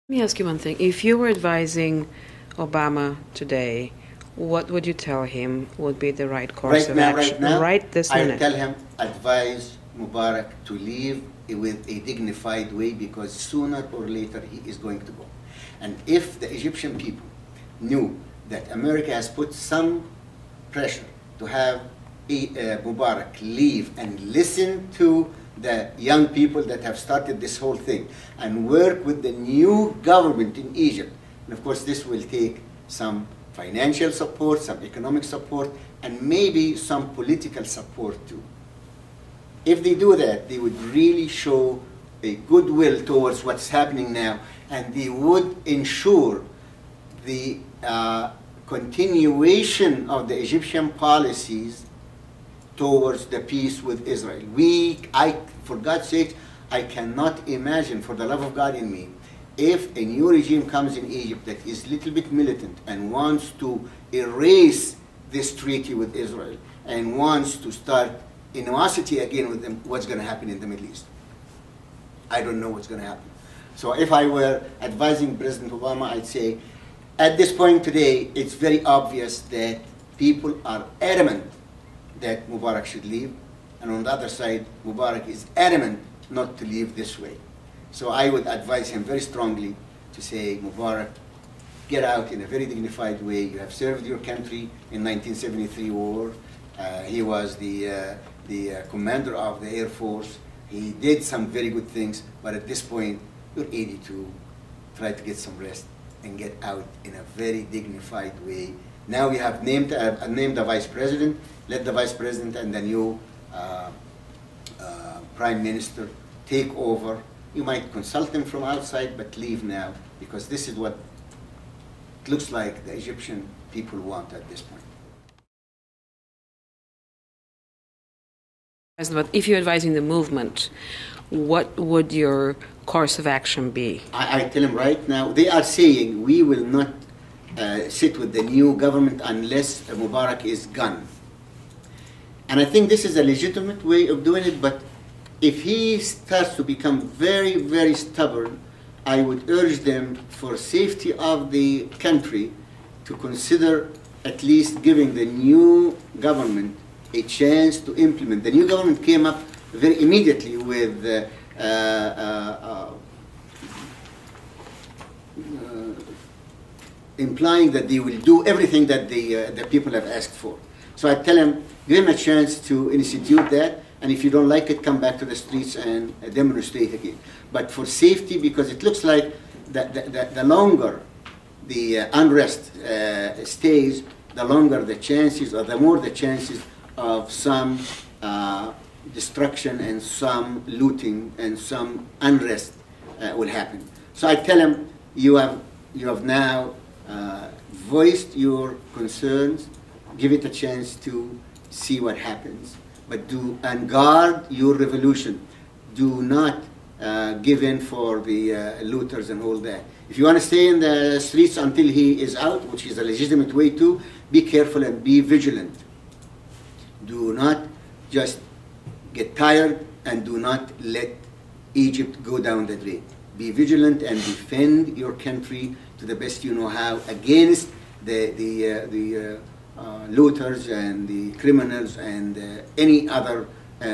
Let me ask you one thing. If you were advising Obama today, what would you tell him would be the right course of action? Right now, right this I minute. tell him, advise Mubarak to leave with a dignified way, because sooner or later he is going to go. And if the Egyptian people knew that America has put some pressure to have Mubarak leave and listen to the young people that have started this whole thing and work with the new government in Egypt, and of course this will take some financial support, some economic support, and maybe some political support too. If they do that, they would really show a goodwill towards what's happening now, and they would ensure the continuation of the Egyptian policies towards the peace with Israel. For God's sake, I cannot imagine, for the love of God in me, if a new regime comes in Egypt that is a little bit militant and wants to erase this treaty with Israel and wants to start animosity again with them, what's going to happen in the Middle East? I don't know what's going to happen. So if I were advising President Obama, I'd say, at this point today, it's very obvious that people are adamant that Mubarak should leave, and on the other side, Mubarak is adamant not to leave this way. So I would advise him very strongly to say, Mubarak, get out in a very dignified way. You have served your country in 1973 war. He was the commander of the Air Force. He did some very good things, but at this point, you're 82. Try to get some rest and get out in a very dignified way. Now we have named a vice president. Let the vice president and the new prime minister take over. You might consult them from outside, but leave now, because this is what it looks like the Egyptian people want at this point. But if you're advising the movement, what would your course of action be? I tell them right now, they are saying we will not sit with the new government unless Mubarak is gone. And I think this is a legitimate way of doing it, but if he starts to become very, very stubborn, I would urge them, for safety of the country, to consider at least giving the new government a chance to implement. The new government came up very immediately with implying that they will do everything that the people have asked for. So I tell them, give them a chance to institute that, and if you don't like it, come back to the streets and demonstrate again. But for safety, because it looks like the longer the unrest stays, the longer the chances, or the more the chances of some destruction and some looting and some unrest will happen. So I tell them, you have now voiced your concerns, give it a chance to see what happens, but and guard your revolution. Do not give in for the looters and all that. If you want to stay in the streets until he is out, which is a legitimate way to, be careful and be vigilant. Do not just get tired, and do not let Egypt go down the drain. Be vigilant and defend your country to the best you know how against the looters and the criminals and any other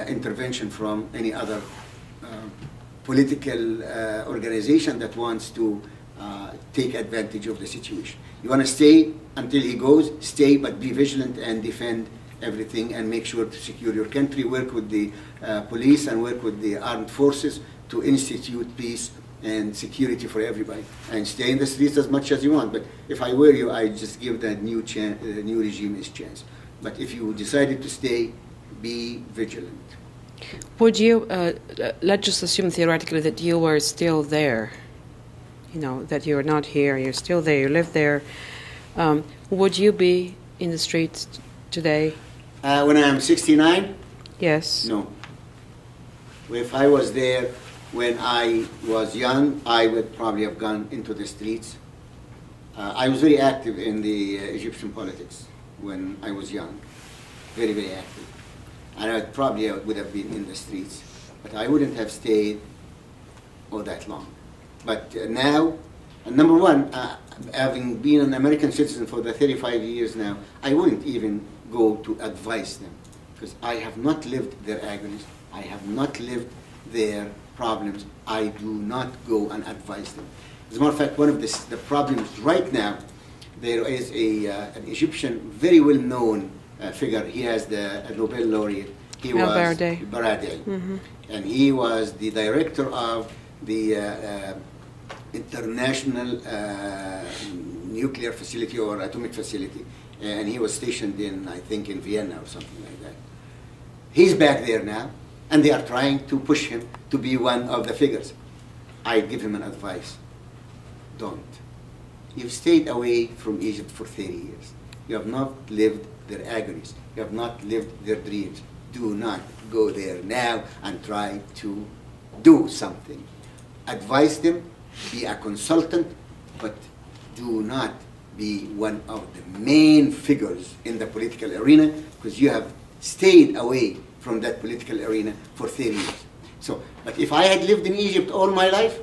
intervention from any other political organization that wants to take advantage of the situation. You want to stay until he goes, stay, but be vigilant and defend everything, and make sure to secure your country. Work with the police and work with the armed forces to institute peace and security for everybody, and stay in the streets as much as you want. But if I were you, I'd just give that new regime his chance. But if you decided to stay, be vigilant. Would you, let's just assume theoretically that you were still there, you know, that you're not here, you're still there, you live there, would you be in the streets today? When I'm 69? Yes. No. If I was there when I was young, I would probably have gone into the streets. I was very active in the Egyptian politics when I was young, very, very active. And I probably would have been in the streets, but I wouldn't have stayed all that long. But now, And number one, having been an American citizen for the 35 years now, I wouldn't even go to advise them, because I have not lived their agonies. I have not lived their problems. I do not go and advise them. As a matter of fact, one of the problems right now, there is an Egyptian, very well-known figure. He has the Nobel laureate. He was Baradei. Mm-hmm. And he was the director of the International Nuclear Facility or Atomic Facility. And he was stationed in, I think, in Vienna or something like that. He's back there now, and they are trying to push him to be one of the figures. I give him an advice. Don't. You've stayed away from Egypt for 30 years. You have not lived their agonies. You have not lived their dreams. Do not go there now and try to do something. Advise them, be a consultant, but do not be one of the main figures in the political arena, because you have stayed away from that political arena for 30 years. So, but if I had lived in Egypt all my life,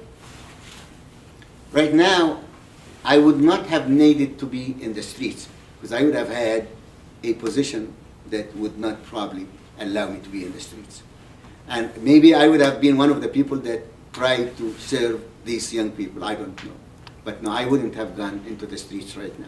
right now, I would not have needed to be in the streets, because I would have had a position that would not probably allow me to be in the streets. And maybe I would have been one of the people that tried to serve these young people. I don't know. But no, I wouldn't have gone into the streets right now.